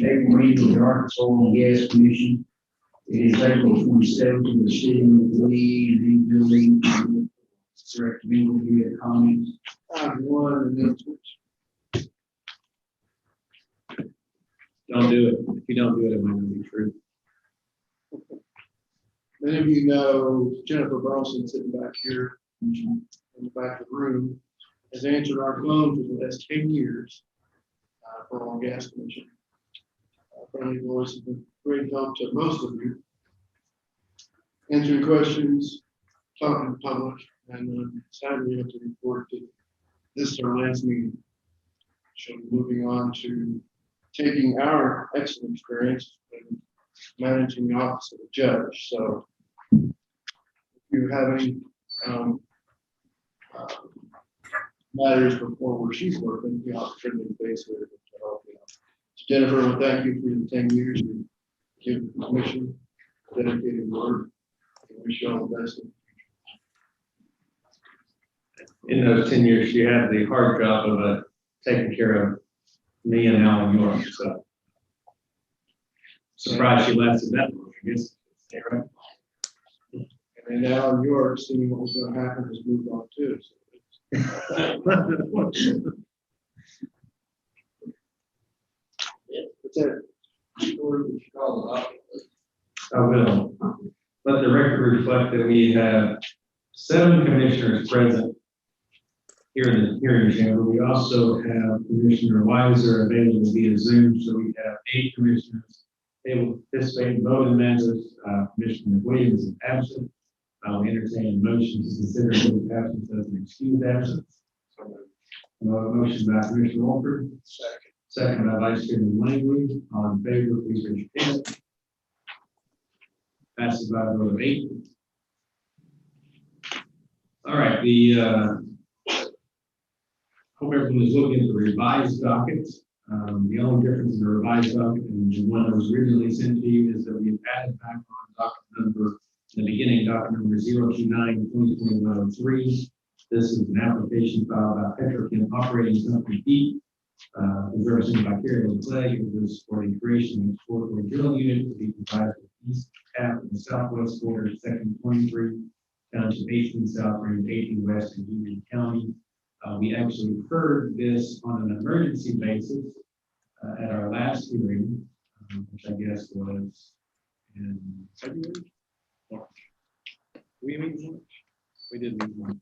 Commission, April meeting of the Arkansas Oil and Gas Commission. It is April 27th to the city of Lee and rebuilding. Direct me will be a comment. I have one announcement. Don't do it. If you don't do it, it might not be true. Many of you know Jennifer Burleson sitting back here in the back of the room has answered our phone for the last 10 years for Oil and Gas Commission. Friendly voice has been great help to most of you. Answering questions, talking to the public, and sadly, we have to report that this is our last meeting. So moving on to taking our excellent experience and managing the office of a judge. So if you have any matters before where she's working, the opportunity to face her to help you out. So Jennifer, I want to thank you for the 10 years you give the commission dedicated work. I wish you all the best. In those 10 years, she had the hard job of taking care of me and Alan York. So surprised she lasted that long, I guess. Yeah, right. And then Alan York, seeing what was going to happen, has moved on too. So that's it. I will. Let the record reflect that we have 7 commissioners present here in the hearing chamber. We also have Commissioner Weiser available via Zoom, so we have 8 commissioners able to participate in voting matters. Commissioner Williams is absent. I'll entertain a motion to consider his absence as an excused absence. Motion by Commissioner Walker. Second by Vice Chairman Langley. All in favor, please raise your hand. Passes by a vote of 8. All right, hope everyone is looking at the revised docket. The only difference in the revised docket and the one that was originally sent to you is that we've added back on docket number, in the beginning, docket number 029-2021-03. This is an application filed by Petrochem Operating Company Inc. Represented by Carrie Clay. It was for the creation of a exploratory drilling unit to be provided for the east half of the southwest border of section 23, township 18 south, range 18 west in Union County. We actually heard this on an emergency basis at our last hearing, which I guess was in February, March. We meet in March? We did meet in March,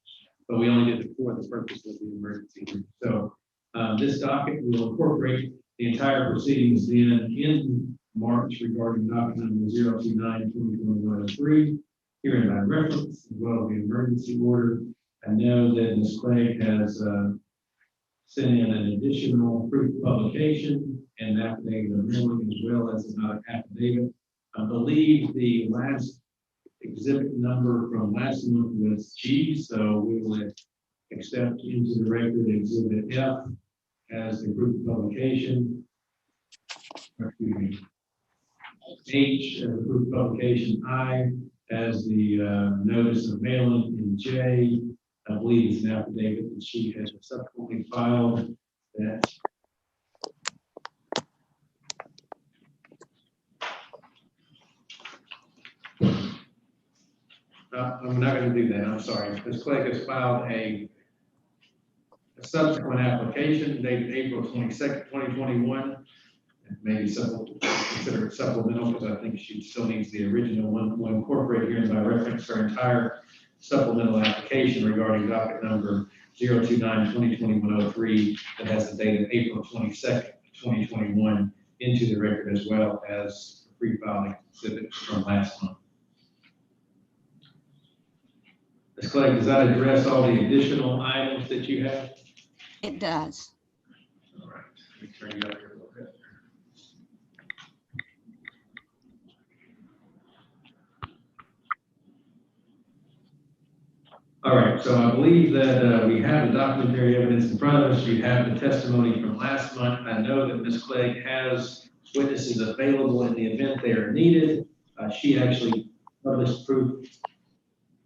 but we only did it for the purpose of the emergency hearing. So this docket will incorporate the entire proceedings then in March regarding docket number 029-2021-03, hearing by reference, as well as the emergency order. I know that Ms. Clegg has sent in an additional proof of publication and affidavit of mailing, as well as an affidavit. I believe the last exhibit number from last month was G, so we will accept into the record exhibit F as the proof of publication. Excuse me. H as the proof of publication, I as the notice of mailing, and J, I believe is an affidavit that she has subsequently filed that I'm not going to do that. I'm sorry. Ms. Clegg has filed a subsequent application dated April 22nd, 2021. Maybe consider it supplemental because I think she still needs the original one. We'll incorporate here by reference her entire supplemental application regarding docket number 029-2021-03 that has the date of April 22nd, 2021 into the record, as well as the pre-filing exhibit from last month. Ms. Clegg, does that address all the additional items that you have? It does. All right, let me turn you up here a little bit. All right, so I believe that we have the documentary evidence in front of us. You have the testimony from last month. I know that Ms. Clegg has witnesses available in the event they are needed. She actually published proof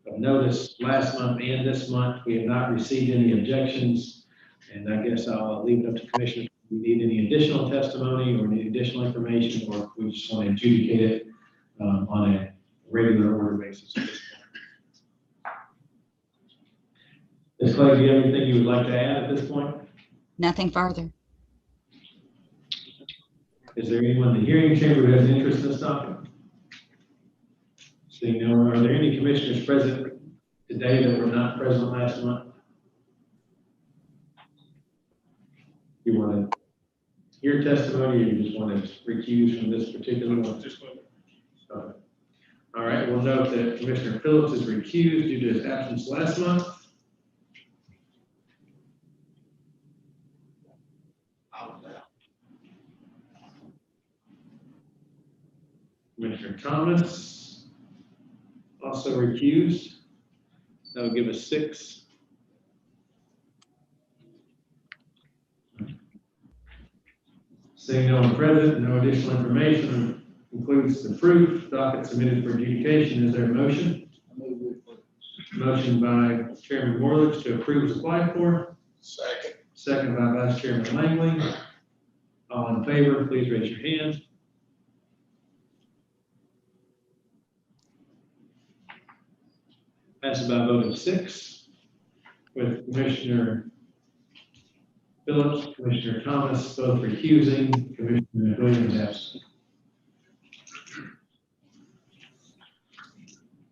of notice last month and this month. We have not received any objections, and I guess I'll leave it up to Commissioner we need any additional testimony or any additional information, or if we just want to adjudicate it on a regular order basis. Ms. Clay, do you have anything you would like to add at this point? Nothing further. Is there anyone in the hearing chamber who has an interest in this topic? Seeing no one, are there any commissioners present today that were not present last month? You want to hear testimony, or you just want to recuse from this particular one? Okay. All right, we'll note that Commissioner Phillips is recused due to his absence last month. Commissioner Thomas, also recused. That will give us 6. Seeing no one present, no additional information, includes the proof, docket submitted for adjudication. Is there a motion? Motion by Chairman Morlich to approve is applied for. Second. Second by Vice Chairman Langley. All in favor, please raise your hand. Passes by a vote of 6, with Commissioner Phillips, Commissioner Thomas both recusing, Commissioner Williams absent.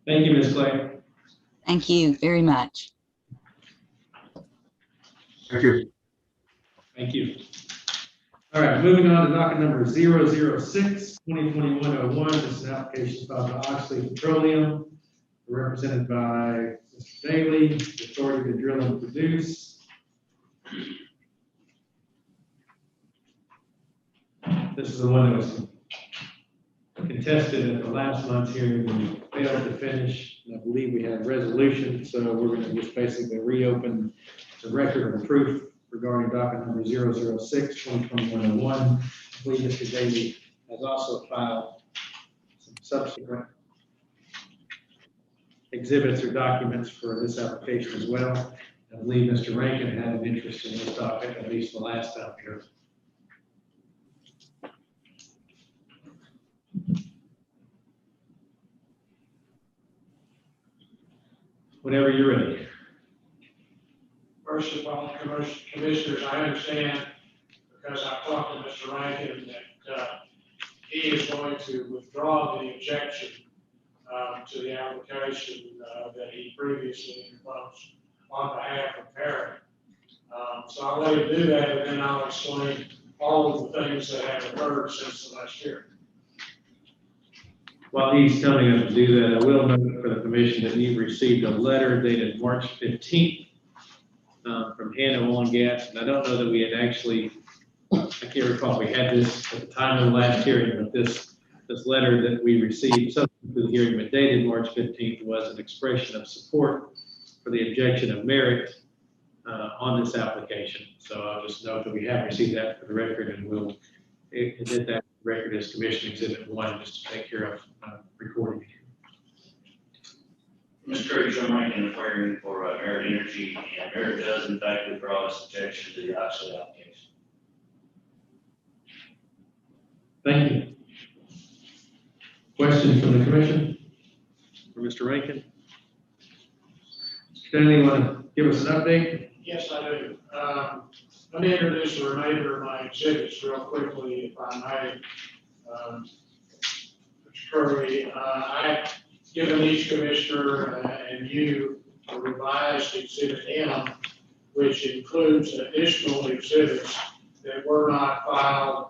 Thank you, Ms. Clay. Thank you very much. Thank you. Thank you. All right, moving on to docket number 006, 2021-01. This is an application filed by Oxley Petroleum, represented by Mr. Daly, the authority to drill and produce. This is the one that was contested at the last month's hearing. We failed to finish. And I believe we have a resolution, so we're going to just basically reopen the record of proof regarding docket number 006, 2021-01. I believe Mr. Daly has also filed some subsequent exhibits or documents for this application as well. I believe Mr. Rankin had an interest in this topic, at least the last time here. Whenever you're ready. First of all, commissioners, I understand, because I've talked to Mr. Rankin, that he is going to withdraw the objection to the application that he previously proposed on behalf of Perry. So I'll let him do that, and then I'll explain all of the things that have occurred since the last year. While he's telling us to do that, I will note for the commission that you've received a letter dated March 15th from Hannah Oil and Gas, and I don't know that we had actually, I can't recall if we had this at the time of the last hearing, but this letter that we received subsequent to the hearing, but dated March 15th, was an expression of support for the objection of merit on this application. So I'll just note that we have received that for the record, and we'll admit that record as Commission Exhibit 1, just to take care of recording. Mr. Curtis, I'm ranking a query for Merit Energy, and Merit does in fact withdraw its objection to the Oxley application. Thank you. Questions from the commission for Mr. Rankin? Stanley, want to give us an update? Yes, I do. Let me introduce the remainder of my exhibits real quickly, if I may. Mr. Curry, I've given each commissioner and you a revised Exhibit M, which includes additional exhibits that were not filed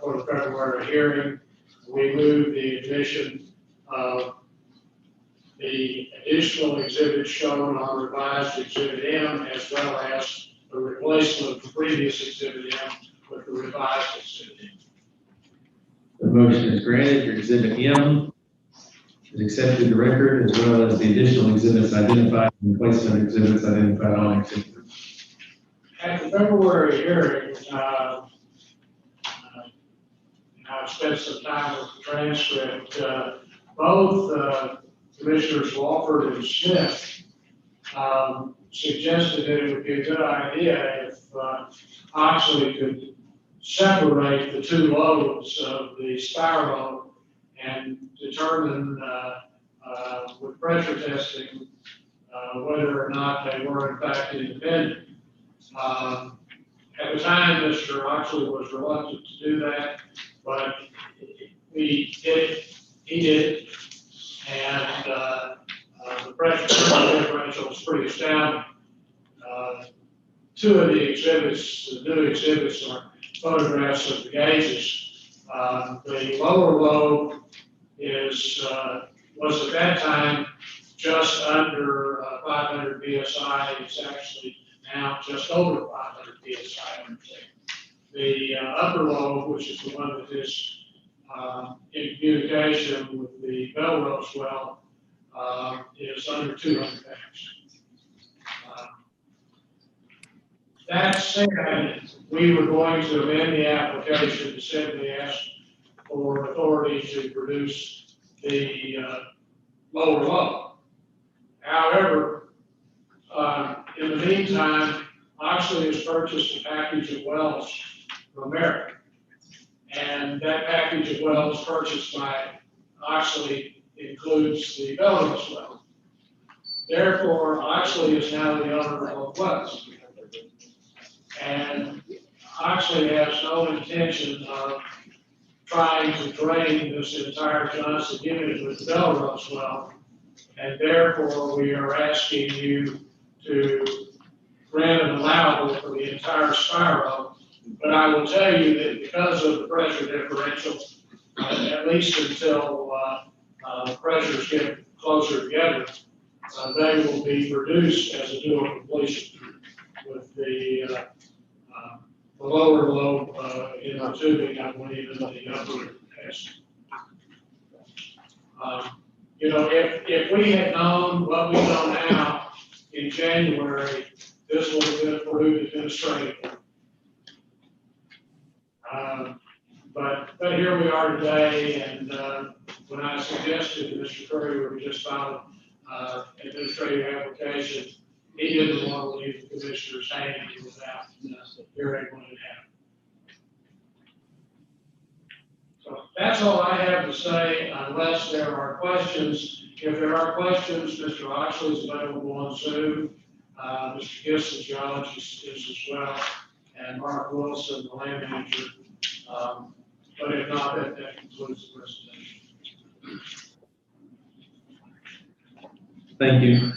for the February hearing. We moved the addition of the additional exhibits shown on revised Exhibit M, as well as the replacement of the previous Exhibit M with the revised Exhibit M. The motion is granted. Your Exhibit M is accepted the record, as well as the additional exhibits identified and replacement exhibits identified on exhibit. At the February hearing, I've spent some time with the transcript. Both Commissioners Walford and Smith suggested that it would be a good idea if Oxley could separate the two loads of the spiral and determine, with pressure testing, whether or not they were in fact independent. At the time, Mr. Oxley was reluctant to do that, but he did, and the pressure differential was pretty astounding. Two of the exhibits, the new exhibits, are photographs of the gauges. The lower lobe was at that time just under 500 psi. It's actually now just over 500 psi. The upper lobe, which is the one that is in communication with the Belrose well, is under 200 amps. That said, we were going to amend the application to simply ask for authority to produce the lower lobe. However, in the meantime, Oxley has purchased a package of wells from American. And that package of wells purchased by Oxley includes the Belrose well. Therefore, Oxley is now the owner of wells. And Oxley has no intention of trying to drain this entire Johnson unit with the Belrose well. And therefore, we are asking you to grant an allowable for the entire spiral. But I will tell you that because of the pressure differential, at least until the pressures get closer together, they will be reduced as a dual completion with the lower lobe in the tubing, I believe, in the upper test. You know, if we had known what we know now in January, this would have been approved administratively. But here we are today, and when I suggested to Mr. Curry we just filed an administrative application, he didn't want to leave the commissioners hanging without hearing what had happened. So that's all I have to say, unless there are questions. If there are questions, Mr. Oxley is available on Zoom. Mr. Gibson, geologist, is as well, and Mark Wilson, the land manager. But if not, that concludes the presentation. Thank you.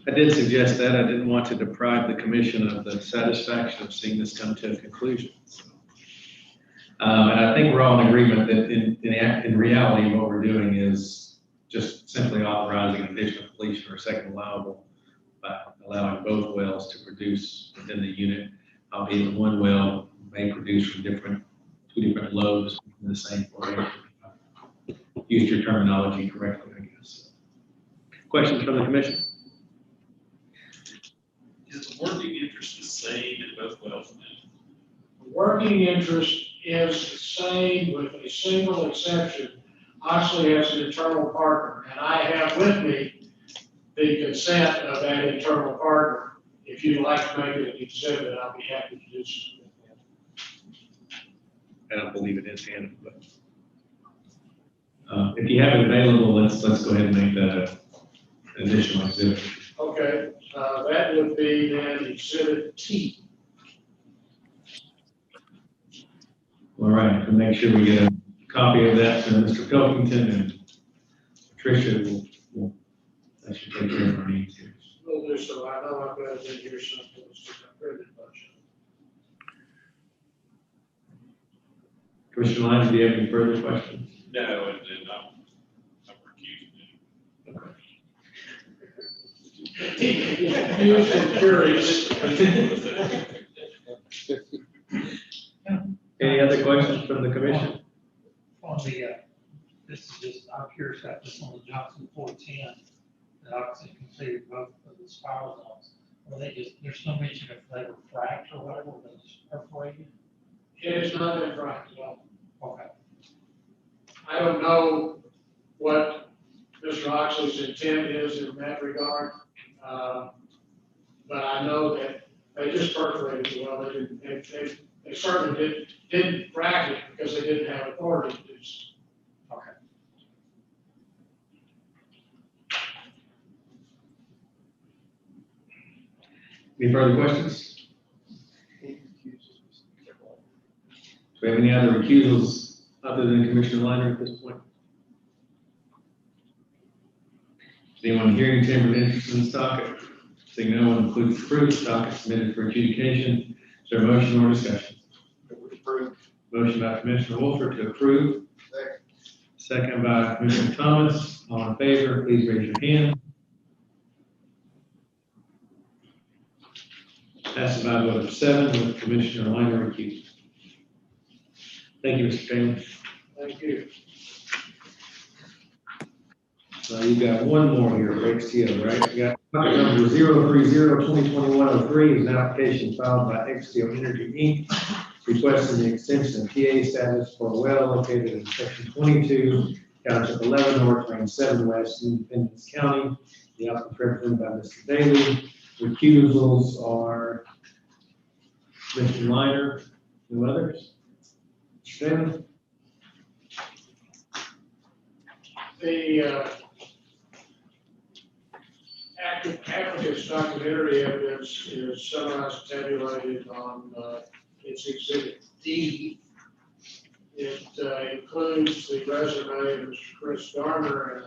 I did suggest that. I didn't want to deprive the commission of the satisfaction of seeing this come to a conclusion. So, and I think we're all in agreement that in reality, what we're doing is just simply authorizing an additional completion or second allowable by allowing both wells to produce within the unit, albeit one well may produce from two different loads in the same formation. Used your terminology correctly, I guess. Questions from the commission? Is the working interest the same in both wells now? The working interest is the same with a single exception. Oxley has an internal partner, and I have with me the consent of that internal partner. If you'd like to make it an exhibit, I'll be happy to do so. I don't believe it is handed, but if you have it available, let's go ahead and make that an additional exhibit. Okay, that would be then exhibit T. All right, to make sure we get a copy of that to Mr. Pilkington, and Tricia will that should take care of our needs here. We'll do so. I know I've got it in here something. It's just a printed bunch. Commissioner Lyons, do you have any further questions? No, and I'm recused. Confused and curious. Any other questions from the commission? On the, this is just, I'm curious about this on the Johnson 410, that obviously completed both of the spiral zones. Are they just, there's no mention if they were fracked or whatever, they just perforated? It is not in front, well, Okay. I don't know what Mr. Oxley's intent is in that regard. But I know that they they just perforated the well, they certainly didn't frack it because they didn't have authority to do so. Okay. Any further questions? Do we have any other recusals other than Commissioner Liner at this point? Is anyone hearing chamber interest in this docket? Seeing no one includes approved docket submitted for adjudication. Is there a motion or discussion? Motion by Commissioner Wolford to approve. Second by Commissioner Thomas. All in favor, please raise your hand. Passes by a vote of 7 with Commissioner Liner recused. Thank you, Mr. Taylor. Thank you. You've got one more here for XTO, right? You got docket number 030-2021-03 is an application filed by XTO Energy Inc. requesting the extension of PA status for a well located in section 22, township 11 north, range 7 west, Independence County. The applicant represented by Mr. Daly. Recusals are Mr. Liner, no others. Mr. Daly? The applicant's documentary evidence is summarized and tabulated on its exhibit D. It includes the resume of Mr. Chris Garner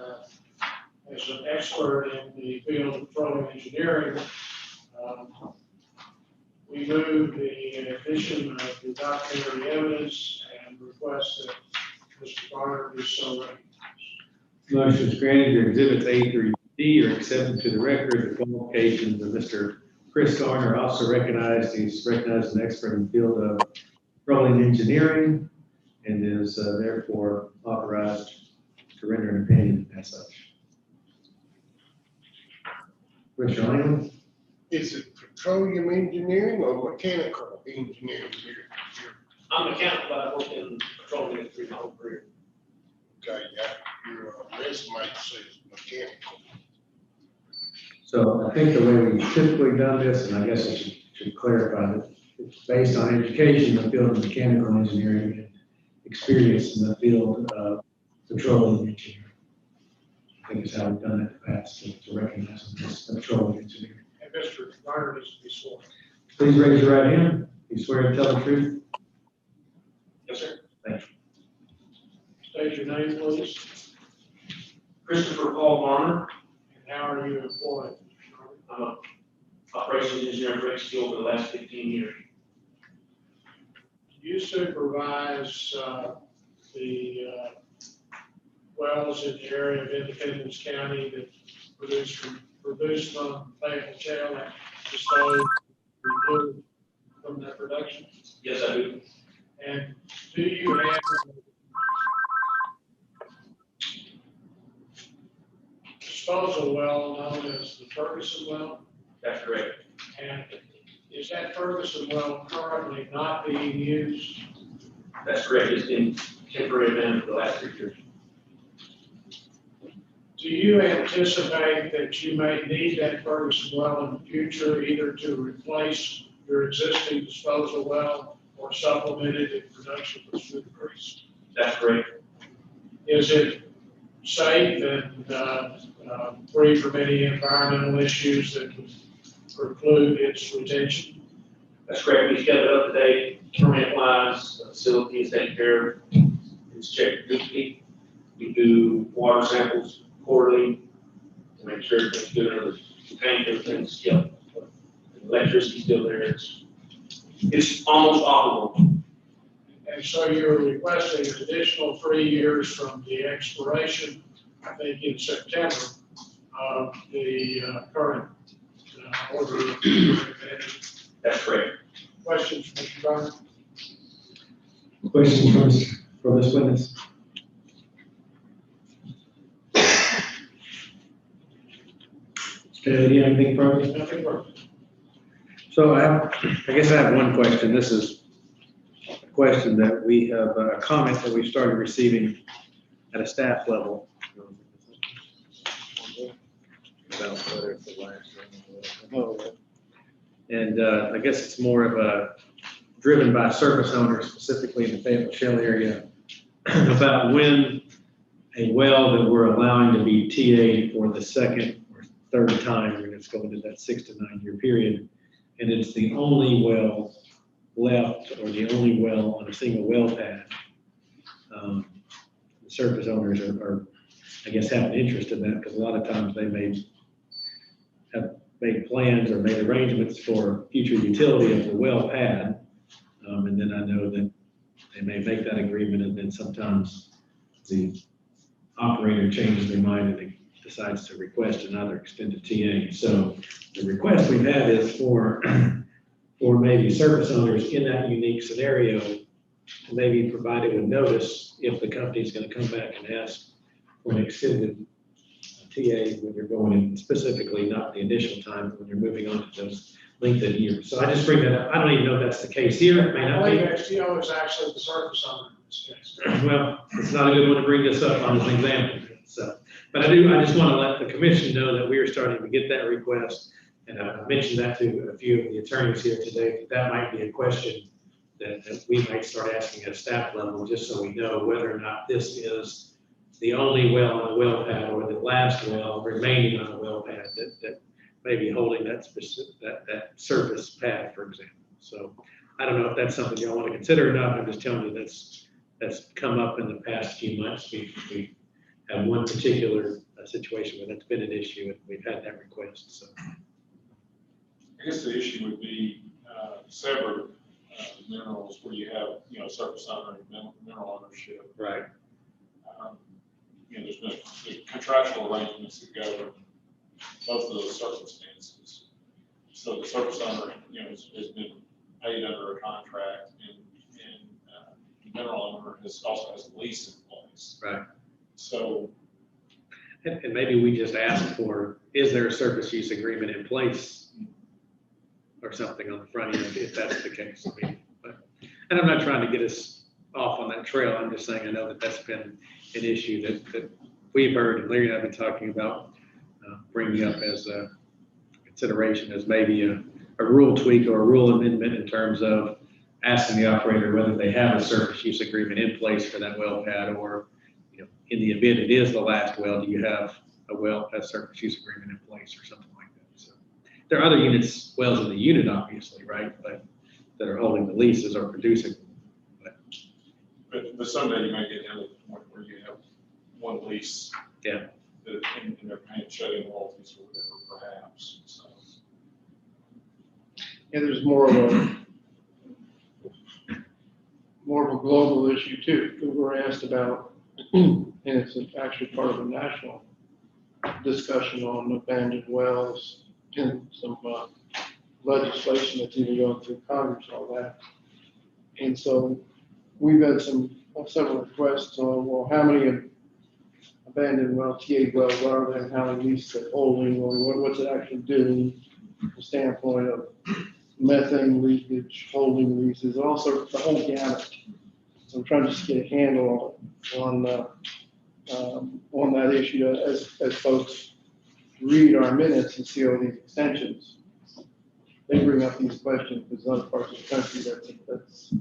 as an expert in the field of petroleum engineering. We move the addition of the documentary evidence and request that Mr. Garner be so recognized. Motion is granted. Your exhibits A through D are accepted to the record. The qualifications of Mr. Chris Garner are also recognized. He's recognized as an expert in the field of petroleum engineering and is therefore authorized to render an opinion as such. Commissioner Lehman? Is it petroleum engineering or mechanical engineering here? I'm mechanical, but I work in petroleum through my whole career. Okay, yeah, your resume says mechanical. So I think the way we've typically done this, and I guess I should clarify that it's based on education in the field of mechanical engineering and experience in the field of petroleum engineering. I think it's how we've done it in the past to recognize them as petroleum engineering. And Mr. Garner needs to be sworn. Please raise your right hand. You swear to tell the truth? Yes, sir. Thank you. State your name, please, Christopher Paul Garner. and how are you employed? I'm a operations engineer for XTO for the last 15 years. You supervise the wells in the area of Independence County that produce from Fayetteville Shale and dispose from that production? Yes, I do. And do you have disposal well known as the Ferguson well? That's correct. And is that Ferguson well currently not being used? That's correct. It's been temporary abandoned for the last 3 years. Do you anticipate that you may need that Ferguson well in the future, either to replace your existing disposal well or supplement it if production was to increase? That's correct. Is it safe and free from any environmental issues that would preclude its retention? That's correct. We've got it up to date, permit wise, facility is taken care of. It's checked weekly. We do water samples quarterly to make sure everything's good. The tank, everything's, electricity's still there. It's almost operable. And so you're requesting an additional 3 years from the expiration, I think in September, of the current order of That's correct. questions, Mr. Garner? Questions for this witness? Do you have anything further? Nothing further. So I guess I have one question. This is a question that we have, a comment that we started receiving at a staff level. And I guess it's more of a driven by service owners, specifically in the Fayetteville Shell area, about when a well that we're allowing to be TA'd for the second or third time, when it's going to that 6 to 9 year period, and it's the only well left or the only well on a single well pad. The surface owners are, I guess, have an interest in that, because a lot of times they may have made plans or made arrangements for future utility of the well pad. And then I know that they may make that agreement, and then sometimes the operator changes their mind and decides to request another extended TA. So the request we've had is for maybe service owners in that unique scenario to maybe provide it with notice if the company's going to come back and ask for an extended TA when you're going in, specifically not the initial time, but when you're moving on to those length of years. So I just bring that up. I don't even know if that's the case here. It may I not believe be. XTO is actually the surface owner in this case. Well, it's not a good one to bring this up on as an example. So, but I just want to let the commission know that we are starting to get that request. And I mentioned that to a few of the attorneys here today. That might be a question that we might start asking at staff level, just so we know whether or not this is the only well on the well pad or the last well remaining on the well pad that may be holding that specific, that surface pad, for example. So I don't know if that's something y'all want to consider or not. I'm just telling you that's come up in the past few months. We have one particular situation where that's been an issue, and we've had that request. So I guess the issue would be severed minerals where you have, surface owner and mineral ownership. right. There's been contractual arrangements that govern both of those circumstances. So the surface owner, has been paid under a contract, and the mineral owner also has a lease in place. Right. So, And maybe we just ask for, is there a surface use agreement in place or something on the front end, if that's the case. And I'm not trying to get us off on that trail. I'm just saying, I know that that's been an issue that we've heard, and Larry and I have been talking about bringing up as a consideration as maybe a rule tweak or a rule amendment in terms of asking the operator whether they have a surface use agreement in place for that well pad, or, in the event it is the last well, do you have a surface use agreement in place or something like that. So there are other units, wells in the unit, obviously, right, but that are holding the leases or producing. but someday you may get down to the point where you have one lease. Yeah. And they're paying shut-in royalties or whatever, perhaps, so. Yeah, there's more of a global issue too, that we're asked about, and it's actually part of a national discussion on abandoned wells and some legislation that's even going through Congress and all that. And so we've had several requests on, well, how many abandoned well, TA wells are there, how many leases are holding, or what's it actually doing from the standpoint of methane leakage, holding leases, also the whole gamut. So I'm trying to just get a handle on that issue as folks read our minutes and see all these extensions. They bring up these questions because other parts of the country that's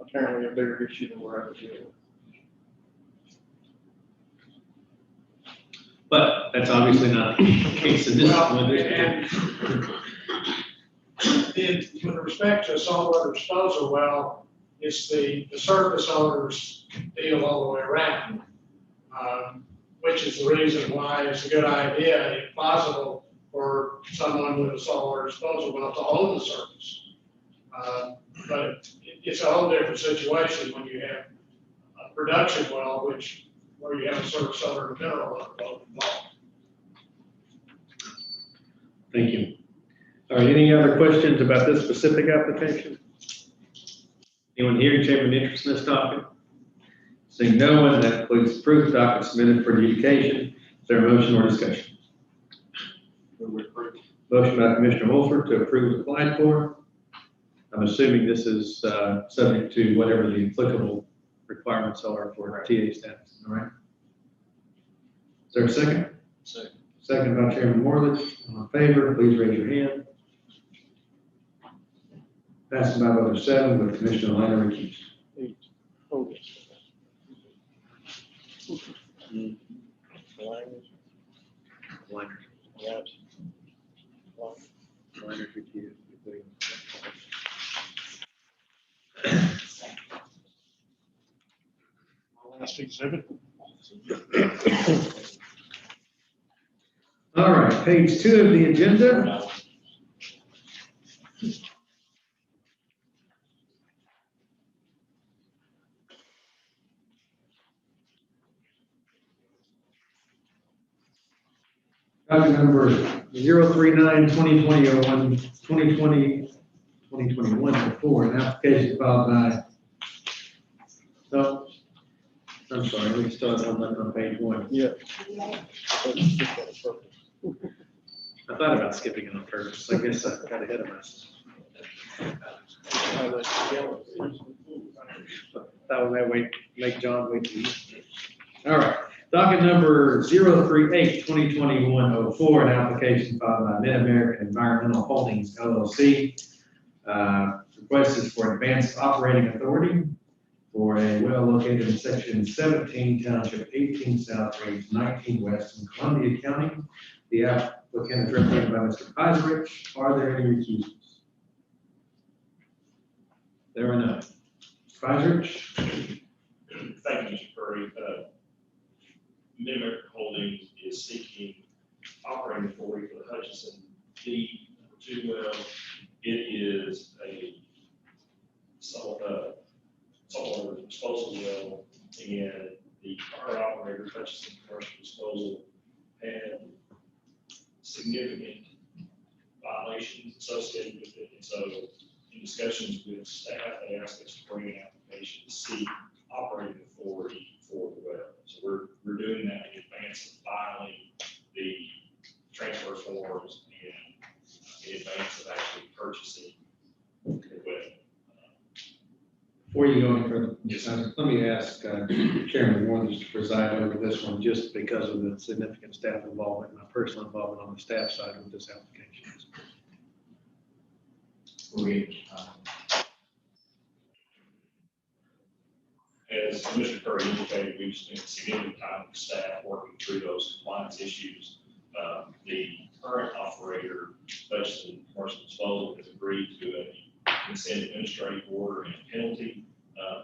apparently a bigger issue than we're ever dealing with. But that's obviously not the case in this Well, one. and with respect to a saltwater disposal well, it's the surface owner's deal all the way around. Which is the reason why it's a good idea, if possible, for someone with a saltwater disposal well to own the surface. But it's a whole different situation when you have a production well, where you have a surface owner and mineral owner both involved. Thank you. All right, any other questions about this specific application? Anyone here in chamber of interest in this topic? Seeing no one, that includes approved document submitted for adjudication. Is there a motion or discussion? Motion by Commissioner Holford to approve as applied for. I'm assuming this is subject to whatever the applicable requirements are for TA status, all right? Is there a second? Second. Second by Chairman Morley. All in favor, please raise your hand. Passed by a vote of 7 with Commissioner Lander recused. Oh, last exhibit. All right, page 2 of the agenda. Document number 039-2020-01, an application filed by, no, I'm sorry, we started on page 1. Yeah. I thought about skipping it on purpose. I guess I got ahead of myself. That would make John wait to eat. All right. Docket number 038-2021-04, an application filed by Mid-American Environmental Holdings LLC. Request is for advanced operating authority for a well located in section 17, township 18 south, range 19 west in Columbia County. The applicant is represented by Mr. Pizarich. Are there any recusals? There are none. Pizarich? Thank you, Mr. Curry. Mid-American Holdings is seeking operating authority for the Hutchinson D number 2 well. It is a saltwater disposal well, and the prior operator, Hutchinson Commercial Disposal, had significant violations associated with it. And so in discussions with staff, they asked us to bring an application to seek operating authority for the well. So we're doing that in advance of filing the transfer forms and in advance of actually purchasing the well. Before you go any further, let me ask Chairman Warren to preside over this one just because of the significant staff involvement and my personal involvement on the staff side of this application. As Mr. Curry indicated, we've spent significant time with staff working through those compliance issues. The current operator, Hutchinson Commercial Disposal, has agreed to a consent administrative order and penalty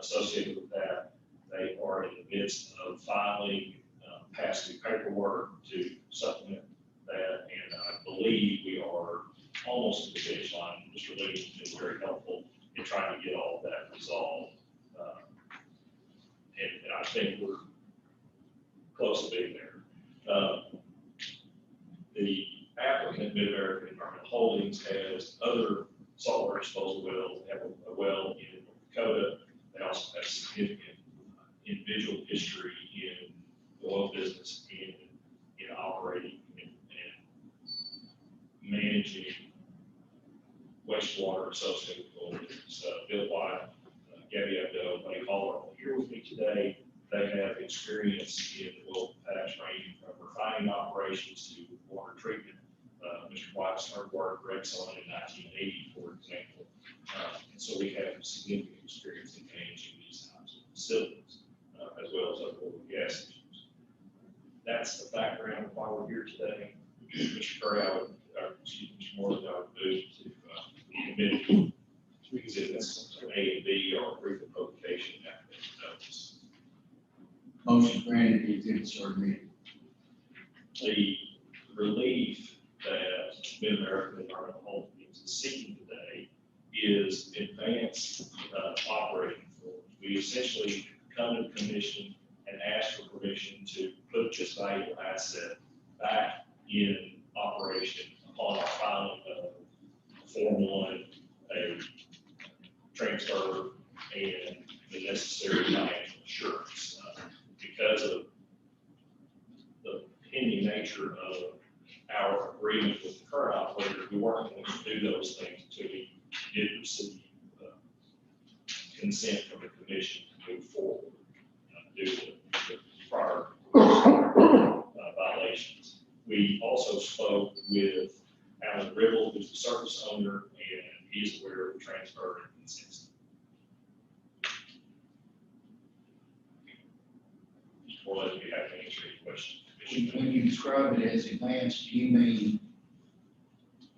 associated with that. They are in the midst of filing past due paperwork to supplement that, and I believe we are almost to the finish line. Mr. Lee has been very helpful in trying to get all of that resolved. And I think we're close to being there. The applicant, Mid-American Environmental Holdings, has other saltwater disposal wells. They have a well in North Dakota. They also have significant individual history in the oil business, in operating and managing wastewater associated with oil business. Bill White, Gabby Abdo, Buddy Haller are here with me today. They have experience in oil patch ranging from refining operations to water treatment. Mr. White started work for Exxon in 1980, for example. And so we have significant experience in managing these types of facilities, as well as other oil and gas issues. That's the background of why we're here today. Mr. Curry, Mr. Morgan, I would move to commit exhibits A and B or brief of publication after notice. Motion granted, the exhibits are admitted. The relief that Mid-American Environmental Holdings is seeking today is advanced operating authority. We essentially come to the commission and ask for permission to put this valuable asset back in operation upon our filing of Form 1, a transfer, and the necessary financial assurance. Because of the pending nature of our agreement with the current operator, we weren't going to do those things until we did receive consent from the commission to move forward due to the prior violations. We also spoke with Alan Ribble, who's the service owner, and he is aware of the transfer and consents. Or let me have to answer any question. When you describe it as advanced, do you mean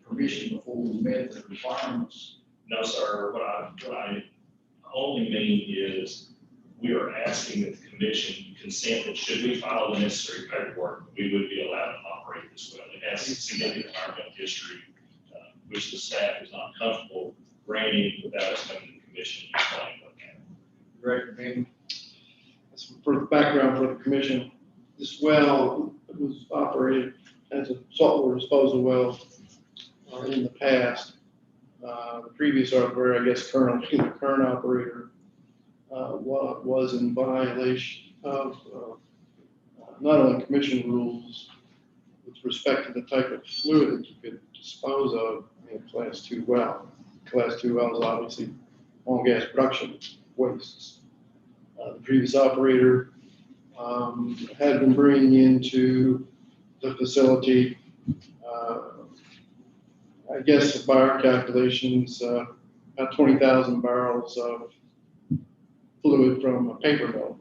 permission before we met the requirements? No, sir, what I only mean is we are asking that the commission consent that should we file the necessary paperwork, we would be allowed to operate this well. It has significant environmental history, which the staff is not comfortable granting without us coming to the commission and explaining what happened. Recommend. For the background for the commission, this well was operated as a saltwater disposal well in the past. The previous operator, I guess currently, the current operator was in violation of not only commission rules with respect to the type of fluid that you could dispose of in a class 2 well. Class 2 wells obviously oil and gas production wastes. The previous operator had been bringing into the facility, I guess by our calculations, about 20,000 barrels of fluid from a paper mill,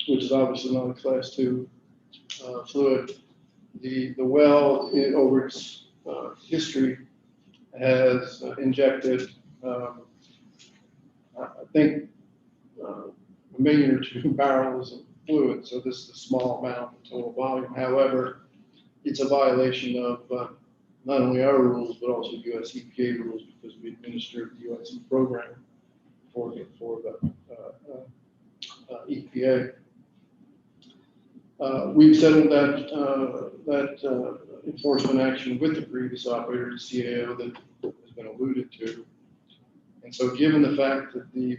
which is obviously not a class 2 fluid. The well, over its history, has injected, I think, 1 million or 2 barrels of fluid, so this is a small amount of total volume. However, it's a violation of not only our rules, but also US EPA rules, because we administered the USC program for the EPA. We've settled that enforcement action with the previous operator, the CAO, that has been alluded to. And so given the fact that the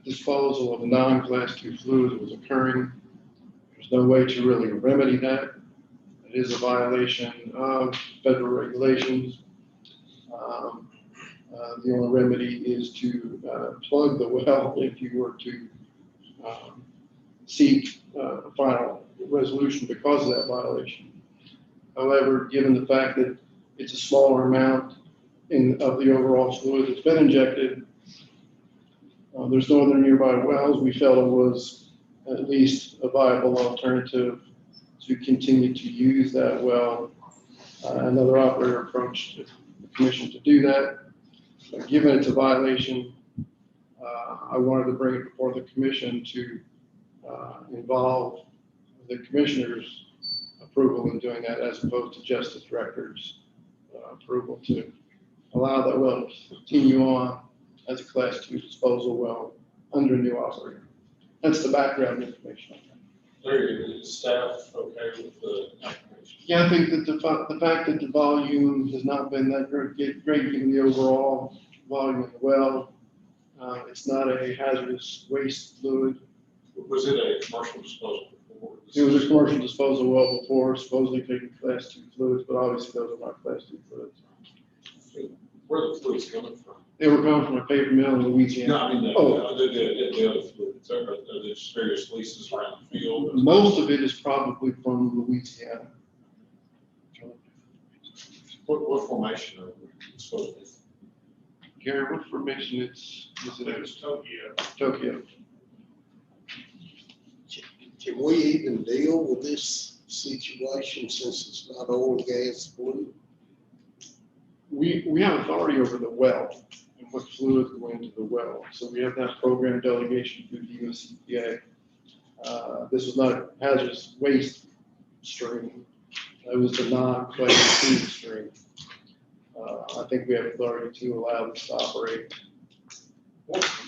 disposal of non-class 2 fluid was occurring, there's no way to really remedy that. It is a violation of federal regulations. The only remedy is to plug the well if you were to seek a final resolution because of that violation. However, given the fact that it's a smaller amount of the overall fluid that's been injected, there's no other nearby wells, we felt it was at least a viable alternative to continue to use that well. Another operator approached the commission to do that. Given it's a violation, I wanted to bring it before the commission to involve the commissioner's approval in doing that, as opposed to just the director's approval, to allow that well to continue on as a class 2 disposal well under a new operator. That's the background information. Larry, is staff okay with the application? Yeah, I think that the fact that the volume has not been that great given the overall volume of the well, it's not a hazardous waste fluid. Was it a commercial disposal before? It was a commercial disposal well before, supposedly taking class 2 fluids, but obviously those are not class 2 fluids. Where are the fluids coming from? They were coming from a paper mill in Louisiana. No, I mean, the other fluids, are there just various leases around the field? Most of it is probably from Louisiana. What formation are we supposed to be? Gary, what formation is it? It's Tokyo. Tokyo. Can we even deal with this situation since it's not oil and gas fluid? We have authority over the well and what fluids go into the well. So we have that program delegation through the US EPA. This was not a hazardous waste stream. It was a non-class 2 stream. I think we have authority to allow this to operate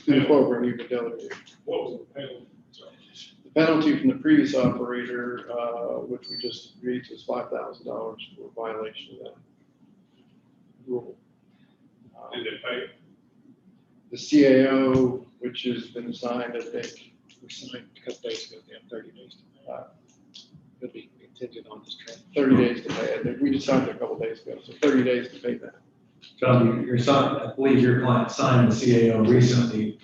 through the program you've been delegated. What was the penalty? The penalty from the previous operator, which we just agreed to, is $5,000 for violation of that rule. Did they pay? The CAO, which has been assigned, I think, We signed a couple days ago, they have 30 days to pay. It'll be contingent on this trend. 30 days to pay it. We just signed it a couple days ago, so 30 days to pay that. John, I believe your client signed the CAO recently.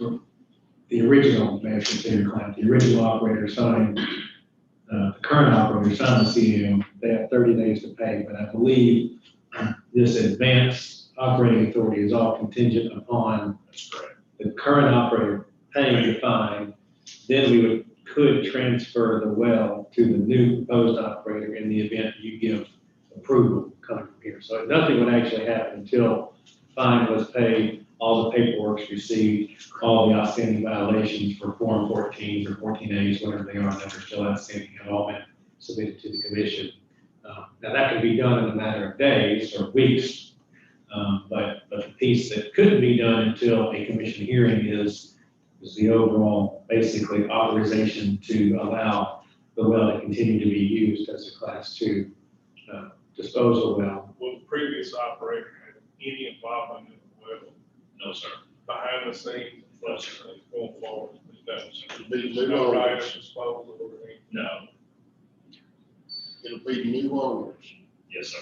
The original, I should say your client, the original operator signed, the current operator signed the CAO. They have 30 days to pay, but I believe this advanced operating authority is all contingent upon That's correct. the current operator paying the fine. Then we could transfer the well to the new proposed operator in the event you give approval coming from here. So nothing would actually happen until fine was paid, all the paperwork's received, all the outstanding violations for Form 14s or 14As, whatever they are, that are still outstanding, have all been submitted to the commission. Now, that can be done in a matter of days or weeks, but the piece that couldn't be done until a commission hearing is the overall, basically, authorization to allow the well to continue to be used as a Class 2 disposal well. Will the previous operator have any involvement in the well No, sir. behind the scenes? No, sir. Going forward, It'll be new no right of owners. disposal or anything. No. It'll be new owners. Yes, sir.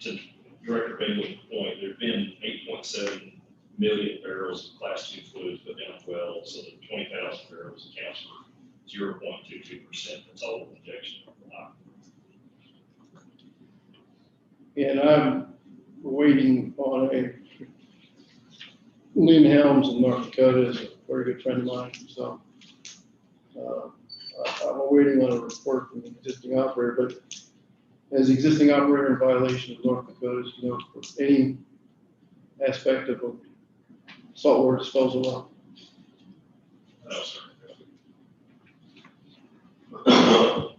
To Director Bingham's point, there've been 8.7 million barrels of Class 2 fluids put down the well, so the 20,000 barrels accounts for 0.22% of the total injection of the line. And I'm waiting on a, Lynn Helms in North Dakota is a very good friend of mine, so I'm waiting on a report from the existing operator, but as the existing operator in violation of North Dakota's, for any aspect of a saltwater disposal well. No, sir.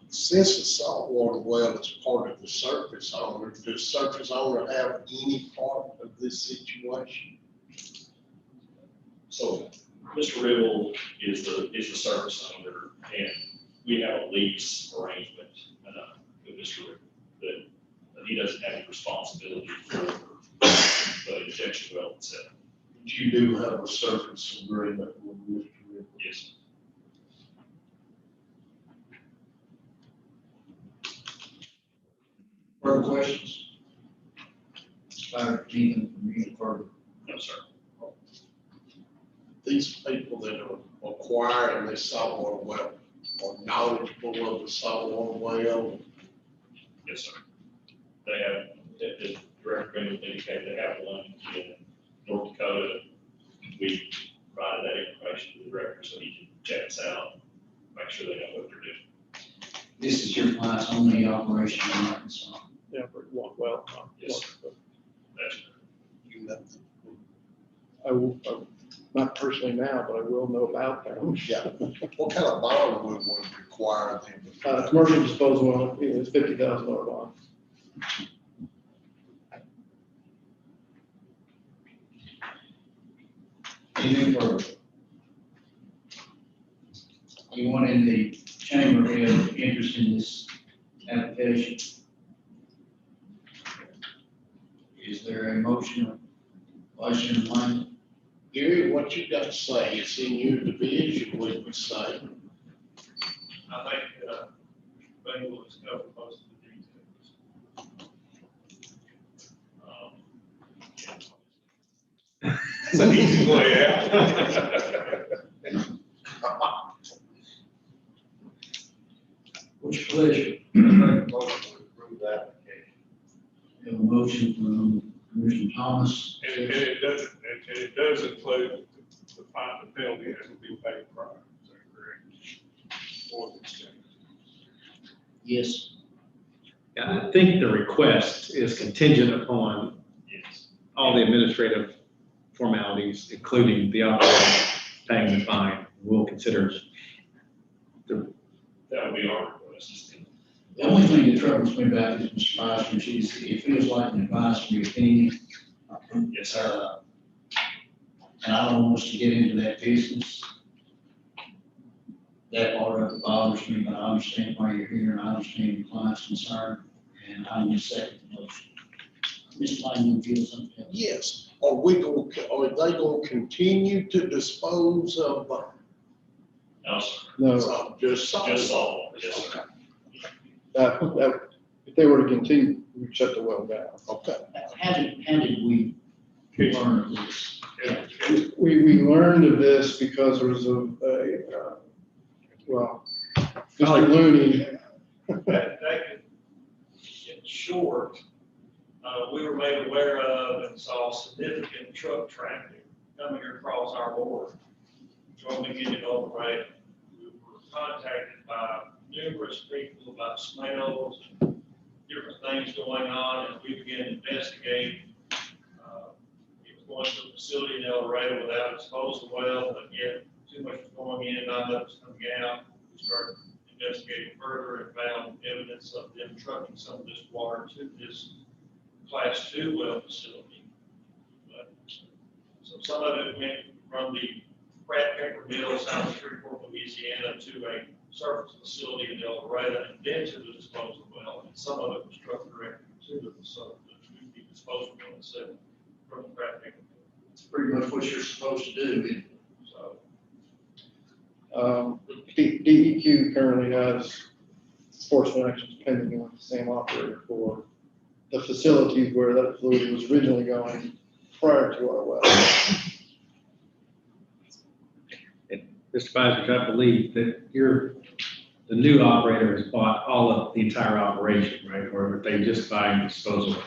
Since the saltwater well is part of the surface owner, does surface owner have any part of this situation? So Mr. Ribble is the service owner, and we have a lease arrangement with Mr. Ribble that he doesn't have any responsibility for the injection well itself. But you do have a surface agreement with Mr. Ribble. Yes. Further questions? Anything from you further? No, sir. These people that are acquiring this saltwater well are knowledgeable of the saltwater well. Yes, sir. They have, the Director Bennett indicated they have one in North Dakota. We provided that information to the director so he can check us out, make sure they know what they're doing. This is your client's only operation in Arkansas. Yeah, for one well. Yes, sir. That's You know, I will, not personally now, but I will know about them. yeah. What kind of bond would require them? Commercial disposal is $50,000 bond. Anything further? Anyone in the chamber have interest in this application? Is there a motion, Vice Chairman Lang? Gary, what you got to say, it's in your division, we would say. I think, Bengal has covered most of the details. It's an easy way out. What's your pleasure? We have a motion from Commissioner Thomas. And it does include the fine, the penalty has to be paid prior, is that correct? For the exchange. Yes. I think the request is contingent upon yes. all the administrative formalities, including the operator paying the fine. We'll consider the, That would be our request. The only thing that troubles me about this, Mr. Vice, is it feels like an advisory opinion. Yes, sir. And I don't want us to get into that business. That part of it bothers me, but I understand why you're here, and I understand your client's concern, and I'm just second the motion. Mr. Lang, you feel something else? Yes, are they gonna continue to dispose of, No, sir. No, just salt? Just all, yes, sir. if they were to continue, we'd shut the well down. Okay. How did we learn of this? We learned of this because there was Mr. Looney, That can, In short, we were made aware of and saw significant truck traffic coming across our border from the beginning of the raid. We were contacted by numerous people about smells and different things going on, and we began investigating. It was going to a facility in El Dorado without a disposal well, but yet too much was going in, not enough was coming out. We started investigating further and found evidence of them trucking some of this water to this Class 2 well facility. But, so some of it went from the Pratt Pepper Mill south of Shreveport, Louisiana, to a surface facility in El Dorado, and then to the disposal well. And some of it was trucked directly to the disposal well itself from the Pratt Pepper Mill. It's pretty much what you're supposed to do. So, DEQ currently has enforcement actions pending with the same operator for the facilities where that fluid was originally going prior to our well. Mr. Spicer, I believe that the new operator has bought all of the entire operation, right? Or are they just buying disposal?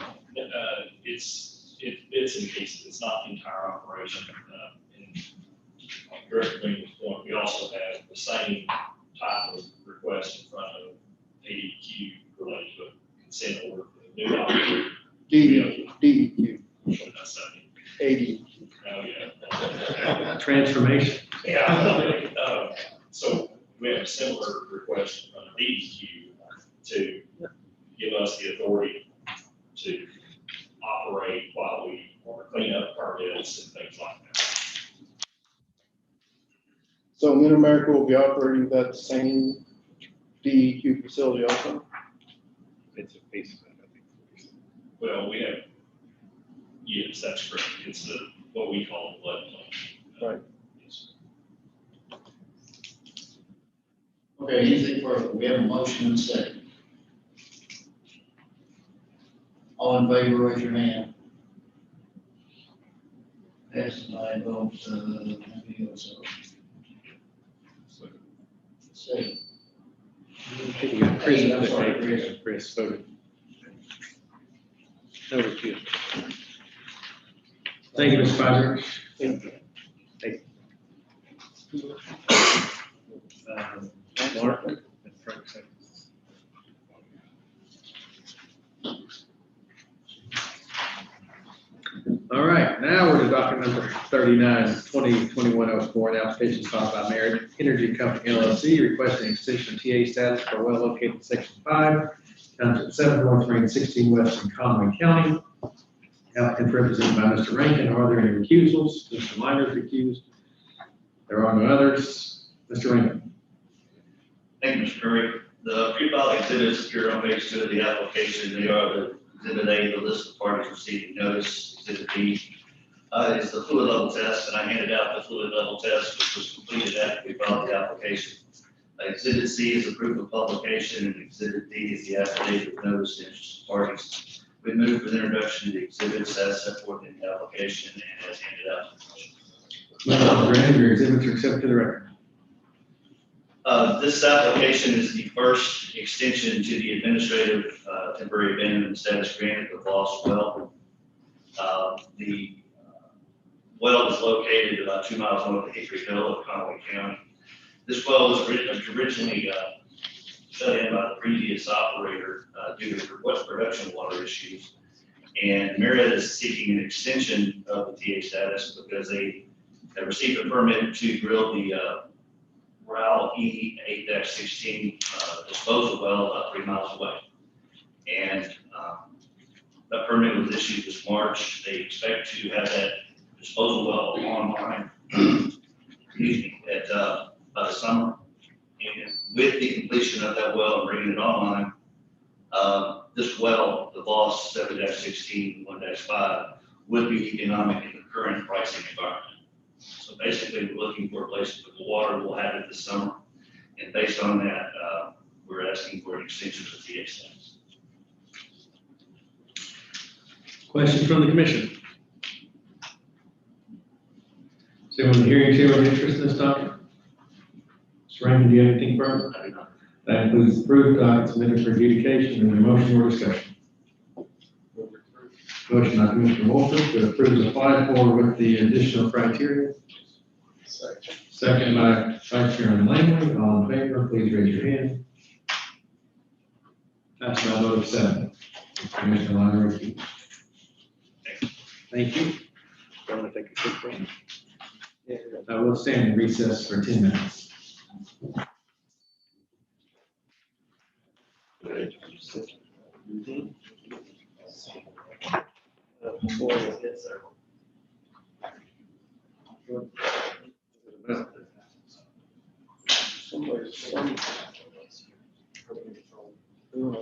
it's in pieces, it's not the entire operation. And like Director Green's point, we also have the same type of request in front of ADQ related to a consent order for the new operator. DEQ, What did I say? AD. Oh, yeah. Transformation. Yeah, so we have a similar request from the DEQ to give us the authority to operate while we clean up permits and things like that. So Mid-America will be operating that same DEQ facility also? It's a piece of it, I think. Well, we have, yes, that's correct. It's what we call the floodplain. Right. Yes. Okay, anything further? We have a motion and a second. All in favor, raise your hand. Passes by vote, so. Second. You got Chris, I'm sorry, Chris. Chris voted. Over to you. Thank you, Mr. Spicer. Thank you. Mark? All right, now we're to document number 39, 2021-04, an application filed by Merit Energy Company LLC requesting extension of TA status for a well located in section 5, township 7, North Range 16 West in Conway County. Applicant represented by Mr. Rankin. Are there any recusals? Mr. Minor is recused. There are no others. Mr. Rankin. Thank you, Mr. Curry. The pre-filed exhibits appear on page 2 of the application. They are the exhibit A, the list of parties receiving notice. Exhibit B is the fluid level test, and I handed out the fluid level test, which was completed after we filed the application. Exhibit C is the proof of publication, and Exhibit D is the affidavit of notice to interested parties. We moved with introduction to the exhibits as set forth in the application and as handed out. Madam Grant, your exhibits are accepted to the record. This application is the first extension to the administrative temporary abandonment status granted with Lost Well. The well is located about 2 miles north of Hickory Hill of Conway County. This well was originally shut in by the previous operator due to production water issues. And Marriott is seeking an extension of the TA status because they have received a permit to drill the RAL E8-16 disposal well about 3 miles away. And that permit was issued this March. They expect to have that disposal well online, excuse me, by the summer. And with the completion of that well and bringing it online, this well, the Voss 7-16 1-5, would be economic in the current pricing environment. So basically, we're looking for a place to put the water. We'll have it this summer. And based on that, we're asking for an extension of the TA status. Questions from the commission? Is anyone in the hearing chair with interest in this document? Mr. Rankin, do you have anything further? I do not. That includes approved documents submitted for adjudication and a motion or discussion. Motion by Commissioner Wolford to approve the applied for with the additional criteria. Second by Vice Chairman Langley. All in favor, please raise your hand. Passed by a vote of 7. Commissioner Longoria. Thank you. I will stand in recess for 10 minutes. Somebody.